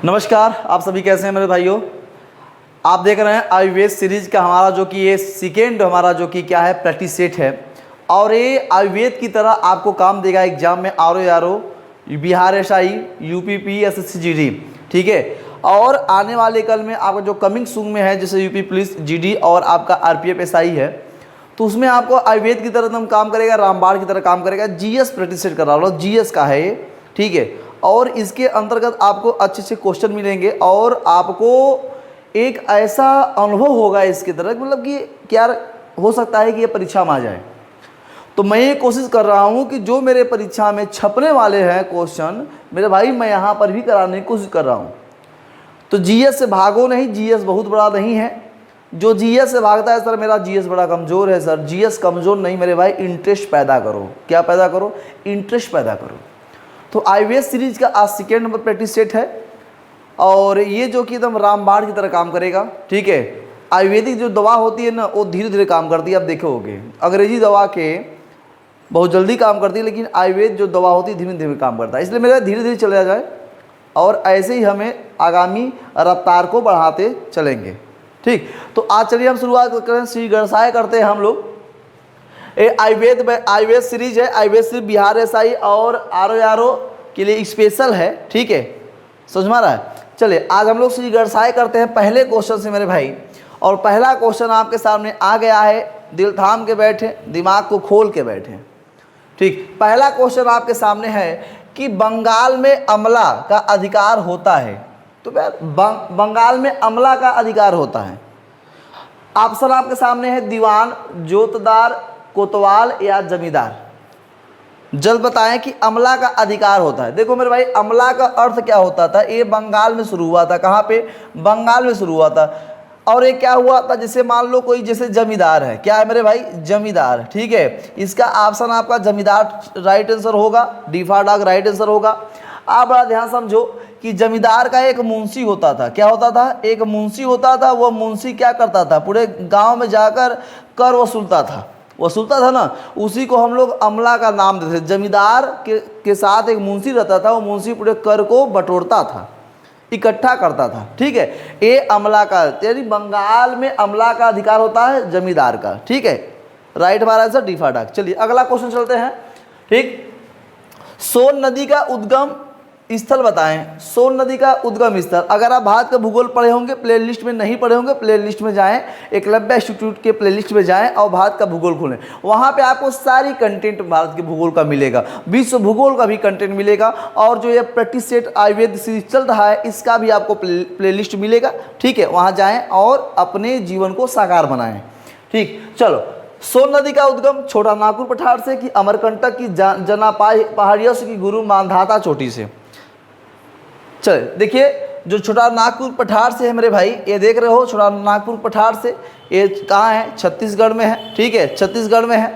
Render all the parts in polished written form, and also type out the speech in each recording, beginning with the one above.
नमस्कार, आप सभी कैसे हैं मेरे भाइयों। आप देख रहे हैं आयुर्वेद सीरीज का हमारा जो कि ये सेकेंड हमारा जो कि क्या है प्रैक्टिस सेट है। और ये आयुर्वेद की तरह आपको काम देगा एग्जाम में आर Bihar SI UP PSC GD, ठीक है। और आने वाले कल में आपका जो कमिंग सून में है जैसे यूपी पुलिस जीडी और आपका आरपीएफ एसआई है, तो उसमें आपको आयुर्वेद की तरह एकदम काम करेगा, रामबाण की तरह काम करेगा। जीएस प्रैक्टिस सेट करा लो, जीएस का है ये, ठीक है। और इसके अंतर्गत आपको अच्छे अच्छे क्वेश्चन मिलेंगे और आपको एक ऐसा अनुभव होगा इसकी तरह, मतलब कि क्या हो सकता है कि ये परीक्षा में आ जाए। तो मैं ये कोशिश कर रहा हूँ कि जो मेरे परीक्षा में छपने वाले हैं क्वेश्चन मेरे भाई, मैं यहाँ पर भी कराने की कोशिश कर रहा हूँ। तो जीएस से भागो नहीं, जीएस बहुत बड़ा नहीं है। जो जीएस से भागता है सर मेरा जीएस बड़ा कमज़ोर है, सर जीएस कमज़ोर नहीं मेरे भाई, इंटरेस्ट पैदा करो। क्या पैदा करो? इंटरेस्ट पैदा करो। तो आयुर्वेद सीरीज का आज सेकेंड नंबर प्रैक्टिस सेट है और ये जो कि एकदम रामबाण की तरह काम करेगा, ठीक है। आयुर्वेदिक जो दवा होती है ना वो धीरे धीरे काम करती है, आप देखोगे। अंग्रेजी दवा के बहुत जल्दी काम करती है, लेकिन आयुर्वेद जो दवा होती है धीरे धीरे काम करता है। इसलिए मेरा धीरे धीरे चला जाए और ऐसे ही हमें आगामी रफ्तार को बढ़ाते चलेंगे, ठीक। तो आज चलिए हम शुरुआत करें, श्री गणसाय करते हैं हम लोग। आयुर्वेद सीरीज है, आयुर्वेद सीरीज बिहार एसआई और आर के लिए स्पेशल है, ठीक है, समझ में आ रहा है। चलिए आज हम लोग श्री गणसाय करते हैं पहले क्वेश्चन से मेरे भाई। और पहला क्वेश्चन आपके सामने आ गया है, दिल थाम के बैठे, दिमाग को खोल के बैठे, ठीक। पहला क्वेश्चन आपके सामने है कि बंगाल में अमला का अधिकार होता है। तो बंगाल में अमला का अधिकार होता है। ऑप्शन आपके सामने है दीवान, जोतदार, कोतवाल या जमींदार। जल्द बताएं कि अमला का अधिकार होता है। देखो मेरे भाई, अमला का अर्थ क्या होता था, ये बंगाल में शुरू हुआ था। कहाँ पे? बंगाल में शुरू हुआ था। और ये क्या हुआ था, जैसे मान लो कोई जैसे जमींदार है, क्या है मेरे भाई? जमींदार, ठीक है। इसका ऑप्शन आपका जमींदार राइट आंसर होगा, डिफाडाग राइट आंसर होगा। आप बड़ा ध्यान समझो कि जमींदार का एक मुंशी होता था। क्या होता था? एक मुंशी होता था। वो मुंशी क्या करता था? पूरे गांव में जाकर कर वसूलता था ना, उसी को हम लोग अमला का नाम देते थे। जमींदार के साथ एक मुंशी रहता था, वो मुंशी पूरे कर को बटोरता था, इकट्ठा करता था, ठीक है। ये अमला का, यानी बंगाल में अमला का अधिकार होता है जमींदार का, ठीक है। राइट हमारा आंसर डिफाडाक। चलिए अगला क्वेश्चन चलते हैं, ठीक। सोन नदी का उद्गम स्थल बताएं। सोन नदी का उद्गम स्थल, अगर आप भारत का भूगोल पढ़े होंगे, प्लेलिस्ट में नहीं पढ़े होंगे, प्लेलिस्ट में जाएं, एकलव्य इंस्टीट्यूट के प्लेलिस्ट में जाएं और भारत का भूगोल खोलें। वहां पे आपको सारी कंटेंट भारत के भूगोल का मिलेगा, विश्व भूगोल का भी कंटेंट मिलेगा। और जो ये प्रैक्टिस सेट आयुर्वेद सीरीज चल रहा है इसका भी आपको प्लेलिस्ट मिलेगा, ठीक है। वहाँ जाएँ और अपने जीवन को साकार बनाएं, ठीक। चलो, सोन नदी का उद्गम छोटा नागपुर पठार से कि अमरकंटक की जना पहाड़ियों से कि गुरु मांधाता चोटी से। चलिए देखिए, जो छोटा नागपुर पठार से है मेरे भाई, ये देख रहे हो छोटा नागपुर पठार से, ये कहाँ है? छत्तीसगढ़ में है, ठीक है, छत्तीसगढ़ में है।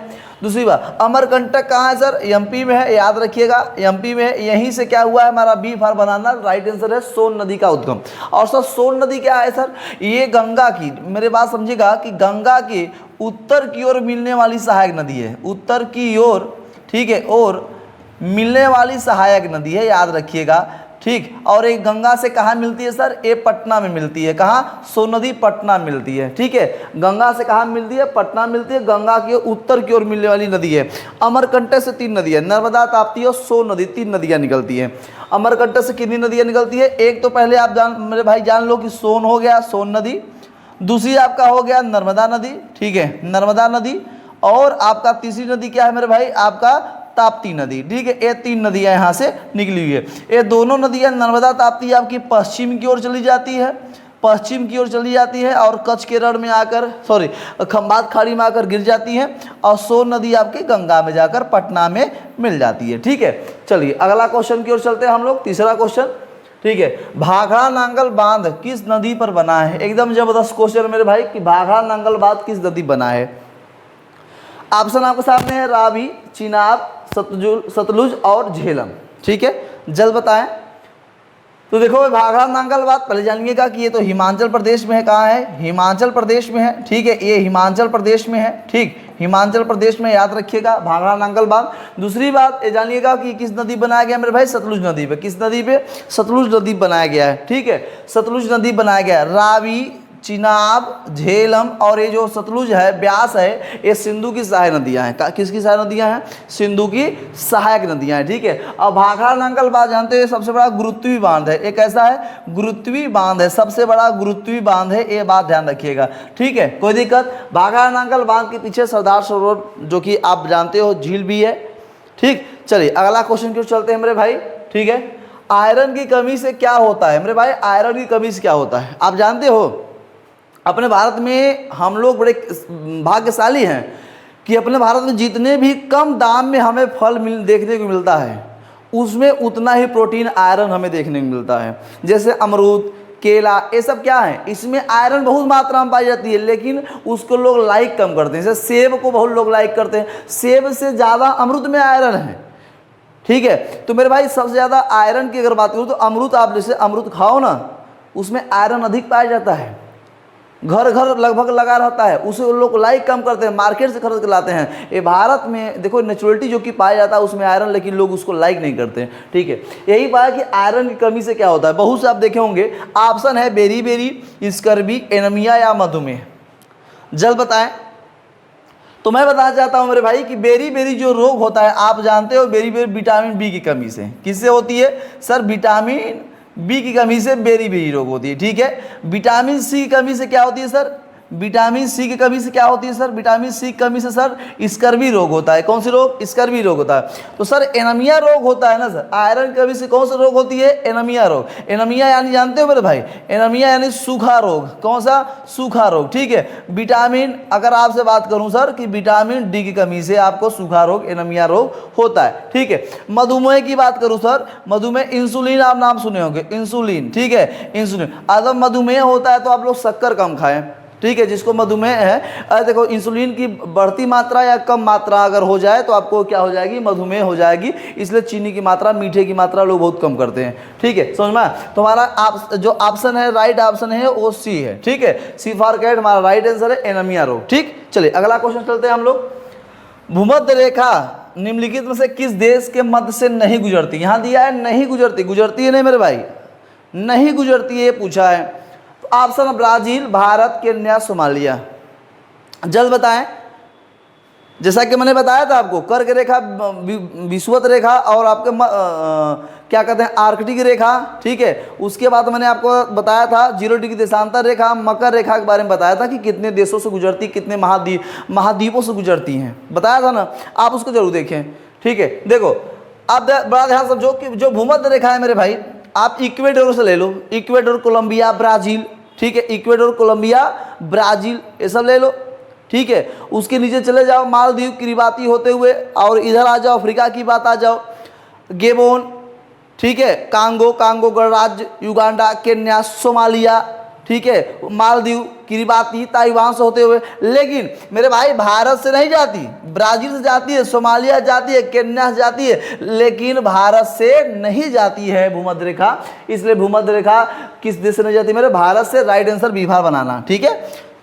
दूसरी बात, अमरकंटक कहाँ है सर? एमपी में है, याद रखिएगा एमपी में है। यहीं से क्या हुआ है हमारा B for banana, right answer है सोन नदी का उद्गम। और सर सोन नदी क्या है सर? ये गंगा की, मेरे बात समझिएगा कि गंगा के उत्तर की ओर मिलने वाली सहायक नदी है, उत्तर की ओर, ठीक है, और मिलने वाली सहायक नदी है, याद रखिएगा, ठीक। और एक गंगा से कहाँ मिलती है सर? ये पटना में मिलती है। कहाँ? सोन नदी पटना मिलती है, ठीक है। गंगा से कहाँ मिलती है? पटना मिलती है। गंगा की उत्तर की ओर मिलने वाली नदी है। अमरकंटक से 3 नदियाँ, नर्मदा, ताप्ती और सोन नदी, 3 नदियाँ निकलती हैं। अमरकंटक से कितनी नदियाँ निकलती है? एक तो पहले आप मेरे भाई जान लो कि सोन हो गया, सोन नदी। दूसरी आपका हो गया नर्मदा नदी, ठीक है, नर्मदा नदी। और आपका तीसरी नदी क्या है मेरे भाई? आपका ताप्ती नदी, ठीक है। ये 3 नदियाँ यहाँ से निकली हुई है। ये दोनों नदियाँ नर्मदा ताप्ती आपकी पश्चिम की ओर चली जाती है, पश्चिम की ओर चली जाती है और कच्छ के रण में आकर, सॉरी, खंबात खाड़ी में आकर गिर जाती है। और सोन नदी आपकी गंगा में जाकर पटना में मिल जाती है, ठीक है। चलिए अगला क्वेश्चन की ओर चलते हैं हम लोग, तीसरा क्वेश्चन, ठीक है। भाखड़ा नांगल बांध किस नदी पर बना है? एकदम जबरदस्त क्वेश्चन मेरे भाई कि भाखड़ा नांगल बांध किस नदी बना है। ऑप्शन आपके सामने है रावी, चिनाब, सतलुज और झेलम, ठीक है। जल्द बताएं। तो देखो भाखड़ा नांगल बांध पहले जानिएगा कि ये तो हिमाचल प्रदेश में है। कहाँ है? हिमाचल प्रदेश में है, ठीक है, ये हिमाचल प्रदेश में है, ठीक। हिमाचल प्रदेश में, याद रखिएगा, भांगड़ा नांगल बांध। दूसरी बात ये जानिएगा कि किस नदी बनाया गया मेरे भाई, सतलुज नदी पे। किस नदी पे? सतलुज नदी बनाया गया है, ठीक है, सतलुज नदी बनाया गया है। रावी, चिनाब, झेलम और ये जो सतलुज है, ब्यास है, ये सिंधु की सहायक नदियां हैं। किसकी सहायक नदियां हैं? सिंधु की सहायक नदियां हैं, ठीक है। और भाखड़ा नांगल बांध जानते हैं सबसे बड़ा गुरुत्वीय बांध है। एक ऐसा है गुरुत्वीय बांध है, सबसे बड़ा गुरुत्वीय बांध है, ये बात ध्यान रखिएगा, ठीक है, कोई दिक्कत। भाखड़ा नांगल बांध के पीछे सरदार सरोवर जो कि आप जानते हो झील भी है, ठीक। चलिए अगला क्वेश्चन क्यों चलते हैं मेरे भाई, ठीक है। आयरन की कमी से क्या होता है मेरे भाई? आयरन की कमी से क्या होता है आप जानते हो? अपने भारत में हम लोग बड़े भाग्यशाली हैं कि अपने भारत में जितने भी कम दाम में हमें फल देखने को मिलता है, उसमें उतना ही प्रोटीन आयरन हमें देखने को मिलता है। जैसे अमरूद, केला, ये सब क्या है, इसमें आयरन बहुत मात्रा में पाई जाती है, लेकिन उसको लोग लाइक कम करते हैं। जैसे सेब को बहुत लोग लाइक करते हैं, सेब से ज़्यादा अमरूद में आयरन है, ठीक है। तो मेरे भाई सबसे ज़्यादा आयरन की अगर बात करूँ तो अमरूद, आप जैसे अमरूद खाओ ना, उसमें आयरन अधिक पाया जाता है, घर घर लगभग लगा रहता है, उसे उन लोग लाइक कम करते हैं, मार्केट से खरीद के लाते हैं। ये भारत में देखो नेचुरलिटी जो कि पाया जाता है उसमें आयरन, लेकिन लोग उसको लाइक नहीं करते हैं, ठीक है। यही पाया कि आयरन की कमी से क्या होता है। बहुत से आप देखे होंगे, ऑप्शन है बेरी बेरी, स्कर्वी, एनीमिया या मधुमेह। जल्द बताएं। तो मैं बताना चाहता हूं मेरे भाई कि बेरी बेरी जो रोग होता है, आप जानते हो बेरी बेरी विटामिन बी की कमी से। किससे होती है सर? विटामिन बी की कमी से बेरी बेरी रोग होती है, ठीक है। विटामिन सी की कमी से क्या होती है सर? विटामिन सी की कमी से क्या होती है सर? विटामिन सी की कमी से सर स्कर्वी रोग होता है। कौन सी रोग? स्कर्वी रोग होता है। तो सर एनीमिया रोग होता है ना सर, आयरन की कमी से कौन सा रोग होती है? एनीमिया रोग। एनीमिया यानी जानते हो मेरे भाई, एनीमिया यानी सूखा रोग। कौन सा? सूखा रोग, ठीक है। विटामिन, अगर आपसे बात करूं सर कि विटामिन डी की कमी से आपको सूखा रोग, एनीमिया रोग होता है, ठीक है। मधुमेह की बात करूं सर, मधुमेह, इंसुलिन आप नाम सुने होंगे, इंसुलिन, ठीक है, इंसुलिन। अगर मधुमेह होता है तो आप लोग शक्कर कम खाएं, ठीक है। जिसको मधुमेह है, अरे देखो इंसुलिन की बढ़ती मात्रा या कम मात्रा अगर हो जाए तो आपको क्या हो जाएगी? मधुमेह हो जाएगी। इसलिए चीनी की मात्रा, मीठे की मात्रा लोग बहुत कम करते हैं, ठीक है, समझ में। तो हमारा जो ऑप्शन है, राइट ऑप्शन है वो सी है, ठीक है। सी फॉर कैट हमारा राइट आंसर है, एनीमिया रोग, ठीक। चलिए अगला क्वेश्चन चलते हैं हम लोग। भूमध्य रेखा निम्नलिखित में से किस देश के मध्य से नहीं गुजरती? यहां दिया है नहीं गुजरती, गुजरती है नहीं मेरे भाई, नहीं गुजरती है, पूछा है। Option Brazil, Bharat, Kenya, Somalia. जल्द बताएं। जैसा कि मैंने बताया था आपको, कर्क रेखा, विषुवत रेखा और आपके क्या कहते हैं आर्कटिक रेखा, ठीक है। उसके बाद मैंने आपको बताया था 0 डिग्री देशांतर रेखा, मकर रेखा के बारे में बताया था कि कितने देशों से गुजरती, कितने महाद्वीपों से गुजरती हैं, बताया था ना, आप उसको जरूर देखें, ठीक है। देखो अब बड़ा ध्यान समझो कि जो भूमध्य रेखा है मेरे भाई, आप इक्वेडोर से ले लो, इक्वेडोर, कोलंबिया, ब्राजील, ठीक है, इक्वेडोर, कोलंबिया, ब्राजील, ये सब ले लो, ठीक है। उसके नीचे चले जाओ, मालदीव, किरिबाती होते हुए, और इधर आ जाओ, अफ्रीका की बात आ जाओ, गेबोन, ठीक है, कांगो, कांगो गणराज्य, युगांडा, केन्या, सोमालिया, ठीक है, मालदीव, किरिबाती, ताइवान से होते हुए। लेकिन मेरे भाई भारत से नहीं जाती, ब्राजील से जाती है, सोमालिया जाती है, केन्या से जाती है, लेकिन भारत से नहीं जाती है भूमध्य रेखा। इसलिए भूमध्य रेखा किस देश से नहीं जाती मेरे? भारत से। राइट आंसर बी बार बनाना, ठीक है।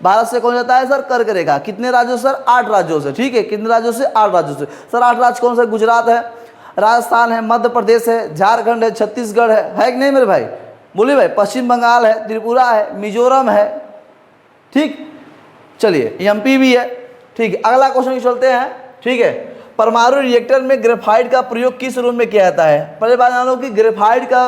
भारत से कौन जाता है सर? कर्क रेखा। कितने राज्यों से सर? 8 राज्यों से, ठीक है। कितने राज्यों से? 8 राज्यों से। सर 8 राज्य कौन से? गुजरात है, राजस्थान है, मध्य प्रदेश है, झारखंड है, छत्तीसगढ़ है कि नहीं मेरे भाई? बोलिए भाई। पश्चिम बंगाल है, त्रिपुरा है, मिजोरम है, ठीक। चलिए एमपी भी है, ठीक है। अगला क्वेश्चन चलते हैं, ठीक है। परमाणु रिएक्टर में ग्रेफाइट का प्रयोग किस रूप में किया जाता है? पहले बात जान लो कि ग्रेफाइट का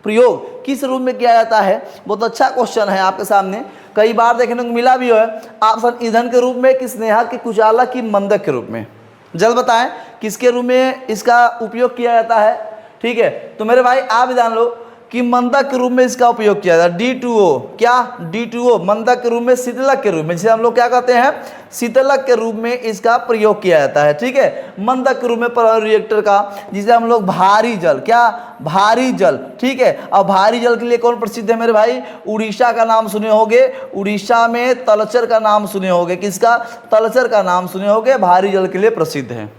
प्रयोग किस रूप में किया जाता है। बहुत अच्छा क्वेश्चन है आपके सामने, कई बार देखने को मिला भी है। ऑप्शन ईंधन के रूप में, कि स्नेहा, की कुचाला, की मंदक के रूप में। जल्द बताएं किसके रूप में इसका उपयोग किया जाता है, ठीक है। तो मेरे भाई आप भी जान लो कि मंदक के रूप में इसका उपयोग किया जाता है। D2O, क्या? D2O मंदक के रूप में, शीतलक के रूप में, जिसे हम लोग क्या कहते हैं? शीतलक के रूप में इसका प्रयोग किया जाता है, ठीक है। मंदक के रूप में परमाणु रिएक्टर का, जिसे हम लोग भारी जल, क्या? भारी जल, ठीक है। और भारी जल के लिए कौन प्रसिद्ध है मेरे भाई? उड़ीसा का नाम सुने होंगे, उड़ीसा में तलचर का नाम सुने होंगे। किसका? तलचर का नाम सुने होंगे, भारी जल के लिए प्रसिद्ध है,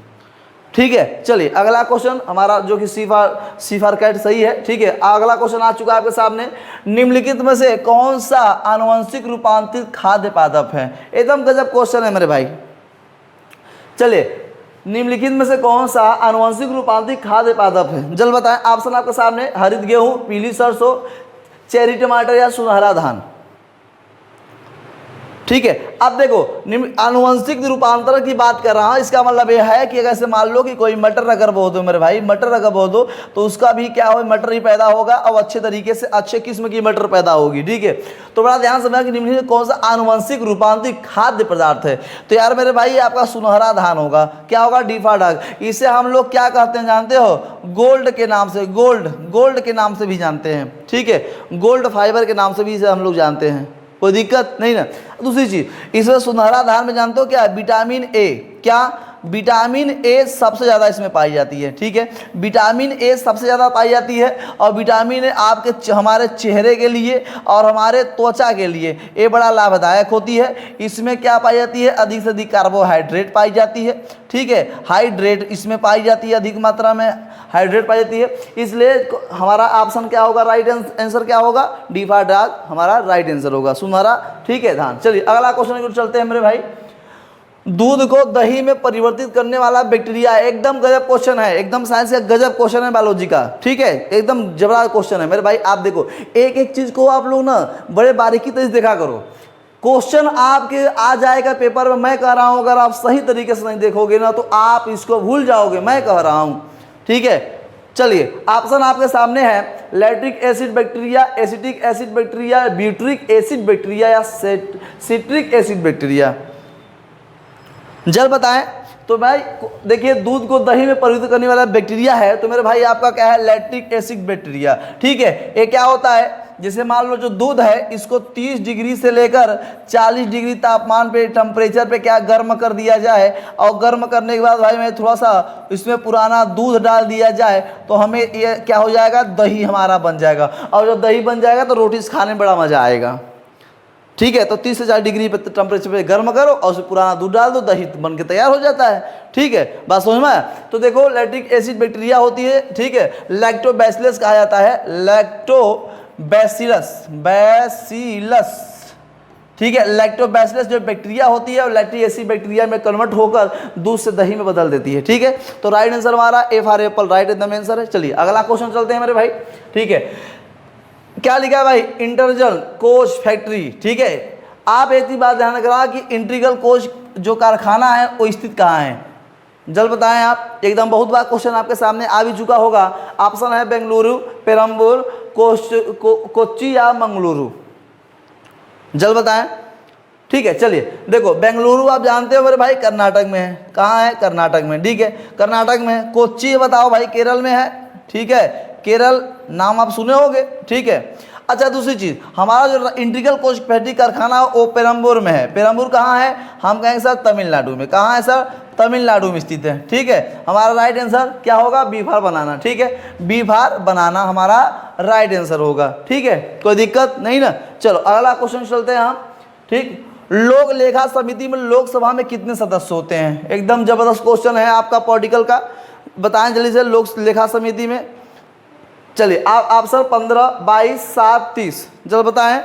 ठीक है। चलिए अगला क्वेश्चन हमारा जो कि सी फॉर कैट सही है, ठीक है। अगला क्वेश्चन आ चुका है आपके सामने। निम्नलिखित में से कौन सा आनुवंशिक रूपांतरित खाद्य पादप है? एकदम गजब क्वेश्चन है मेरे भाई, चलिए, निम्नलिखित में से कौन सा आनुवंशिक रूपांतरित खाद्य पादप है? जल्द बताएं। ऑप्शन आपके सामने, हरित गेहूं, पीली सरसों, चेरी टमाटर या सुनहरा धान। ठीक है, अब देखो आनुवंशिक रूपांतरण की बात कर रहा हूं, इसका मतलब यह है कि अगर से मान लो कि कोई मटर अगर बो दो मेरे भाई, मटर अगर बो दो तो उसका भी क्या हो, मटर ही पैदा होगा और अच्छे तरीके से अच्छे किस्म की मटर पैदा होगी। ठीक है, तो बड़ा ध्यान समझना कि निम्नलिखित कौन सा आनुवंशिक रूपांतरित खाद्य पदार्थ है? तो यार मेरे भाई आपका सुनहरा धान होगा। क्या होगा? डिफाडाग। इसे हम लोग क्या कहते हैं जानते हो? गोल्ड के नाम से, गोल्ड के नाम से भी जानते हैं। ठीक है, गोल्ड फाइबर के नाम से भी इसे हम लोग जानते हैं, कोई दिक्कत नहीं ना। दूसरी चीज, इसमें सुनहरा धान में जानते हो क्या? Vitamin A. क्या? विटामिन ए सबसे ज़्यादा इसमें पाई जाती है। ठीक है, विटामिन ए सबसे ज़्यादा पाई जाती है और विटामिन ए आपके हमारे चेहरे के लिए और हमारे त्वचा के लिए ये बड़ा लाभदायक होती है। इसमें क्या पाई जाती है? अधिक से अधिक कार्बोहाइड्रेट पाई जाती है। ठीक है, हाइड्रेट इसमें पाई जाती है, अधिक मात्रा में हाइड्रेट पाई जाती है। इसलिए हमारा ऑप्शन क्या होगा? राइट आंसर क्या होगा? डिफाडाग हमारा राइट आंसर होगा, सुनहरा। ठीक है, धान। चलिए अगला क्वेश्चन की चलते हैं मेरे भाई। दूध को दही में परिवर्तित करने वाला बैक्टीरिया, एकदम गजब क्वेश्चन है, एकदम साइंस का गजब क्वेश्चन है बायोलॉजी का। ठीक है, एकदम जबरदस्त क्वेश्चन है मेरे भाई। आप देखो, एक एक चीज को आप लोग ना बड़े बारीकी से देखा करो। क्वेश्चन आपके आ जाएगा पेपर में, मैं कह रहा हूं, अगर आप सही तरीके से नहीं देखोगे ना तो आप इसको भूल जाओगे, मैं कह रहा हूं। ठीक है, चलिए ऑप्शन आपके सामने है, lactic acid bacteria, acetic acid bacteria, butyric acid bacteria या सिट्रिक एसिड बैक्टीरिया। जल्द बताएं। तो भाई देखिए, दूध को दही में परिवर्तित करने वाला बैक्टीरिया है, तो मेरे भाई आपका क्या है? Lactic acid bacteria. ठीक है, ये क्या होता है? जैसे मान लो जो दूध है इसको 30 डिग्री से लेकर 40 डिग्री तापमान पे, टेम्परेचर पे क्या गर्म कर दिया जाए और गर्म करने के बाद भाई में थोड़ा सा इसमें पुराना दूध डाल दिया जाए तो हमें ये क्या हो जाएगा? दही हमारा बन जाएगा। और जब दही बन जाएगा तो रोटी खाने में बड़ा मजा आएगा। ठीक है, तो 30 से 40 डिग्री पे टेम्परेचर पे गर्म करो और उसमें पुराना दूध डाल दो, दही बन के तैयार हो जाता है। ठीक है, बात समझ में? तो देखो, लैक्टिक एसिड बैक्टीरिया होती है। ठीक है, लैक्टोबैसिलस कहा जाता है, लैक्टोबैसिलस, ठीक है, लैक्टोबैसिलस जो बैक्टीरिया होती है और लैक्टिक एसिड बैक्टीरिया में कन्वर्ट होकर दूध से दही में बदल देती है। ठीक है, तो राइट आंसर हमारा ए फॉर एप्पल, राइट एकदम आंसर है। चलिए अगला क्वेश्चन चलते हैं मेरे भाई। ठीक है, क्या लिखा है भाई? इंटरजल कोच फैक्ट्री। ठीक है, आप एक ही बात ध्यान रखना कि इंटीग्रल कोच जो कारखाना है वो स्थित कहाँ है? जल्द बताएं आप, एकदम बहुत बार क्वेश्चन आपके सामने आ भी चुका होगा। ऑप्शन है बेंगलुरु, पेरम्बूर, कोच्चि या मंगलुरु। जल्द बताएं। ठीक है, चलिए देखो, बेंगलुरु आप जानते हो मेरे भाई कर्नाटक में है। कहाँ है? कर्नाटक में। ठीक है, कर्नाटक में। कोच्चि बताओ भाई, केरल में है। ठीक है, केरल नाम आप सुने होंगे। ठीक है, अच्छा दूसरी चीज़, हमारा जो इंटीग्रल कोच फैक्ट्री कारखाना वो पेरम्बूर में है। पेरम्बूर कहाँ है? हम कहेंगे सर तमिलनाडु में। कहाँ है सर? तमिलनाडु में स्थित है। ठीक है, हमारा राइट आंसर क्या होगा? B for banana. ठीक है, बी फॉर बनाना हमारा राइट आंसर होगा। ठीक है, कोई दिक्कत नहीं ना। चलो अगला क्वेश्चन चलते हैं हम। ठीक, लोक लेखा समिति में लोकसभा में कितने सदस्य होते हैं? एकदम जबरदस्त क्वेश्चन है आपका पॉलिटिकल का, बताएं जल्दी से। लोक लेखा समिति में चलिए आप ऑप्शन 15, 22, 7, 30 जल्द बताएं।